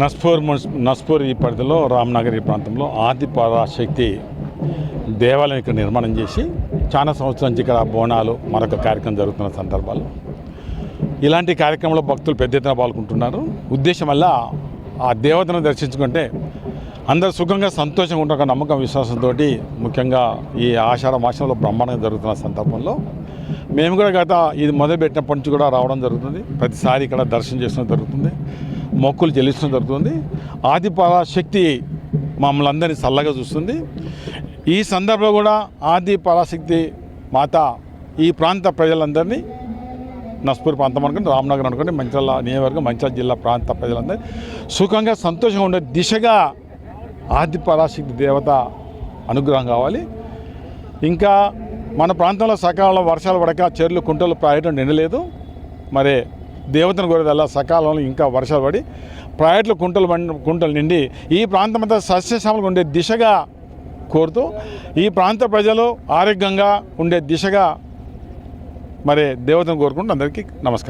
నస్పూర్ ఈ పరిధిలో రామ్నగర్ ఈ ప్రాంతంలో ఆది పరాశక్తి దేవాలయం ఇక్కడ నిర్మాణం చేసి చాలా సంవత్సరాల నుంచి ఇక్కడ బోనాలు మరొక కార్యక్రమం జరుగుతున్న సందర్భాలు ఇలాంటి కార్యక్రమంలో భక్తులు పెద్ద ఎత్తున పాల్గొంటున్నారు. ఉద్దేశం వల్ల ఆ దేవతను దర్శించుకుంటే అందరూ సుఖంగా సంతోషంగా ఉంటే ఒక నమ్మకం విశ్వాసంతో ముఖ్యంగా ఈ ఆషాఢ మాసంలో బ్రహ్మాండంగా జరుగుతున్న సందర్భంలో మేము కూడా గత ఇది మొదలుపెట్టినప్పటి నుంచి కూడా రావడం జరుగుతుంది. ప్రతిసారి ఇక్కడ దర్శనం చేసుకోవడం జరుగుతుంది, మొక్కులు చెల్లించడం జరుగుతుంది. ఆది పరాశక్తి మమ్మల్ని అందరినీ చల్లగా చూస్తుంది. ఈ సందర్భంలో కూడా ఆది పరాశక్తి మాత ఈ ప్రాంత ప్రజలందరినీ నస్పూర్ ప్రాంతం అనుకోండి, రామ్నగర్ అనుకోండి, మంచిర్యాల నియోజకవర్గం, మంచిర్యాల జిల్లా ప్రాంత ప్రజలందరూ సుఖంగా సంతోషంగా ఉండే దిశగా ఆది పరాశక్తి దేవత అనుగ్రహం కావాలి. ఇంకా మన ప్రాంతంలో సకాలంలో వర్షాలు పడక చెర్లు కుంటలు ప్రాయటం నిండలేదు. మరి దేవతను కోరేదల్లా సకాలంలో ఇంకా వర్షాలు పడి ప్రాయట్లు కుంటలు నిండి ఈ ప్రాంతం అంతా సస్యశ్యామలంగా ఉండే దిశగా కోరుతూ ఈ ప్రాంత ప్రజలు ఆరోగ్యంగా ఉండే దిశగా మరి దేవతను కోరుకుంటూ అందరికీ నమస్కారం.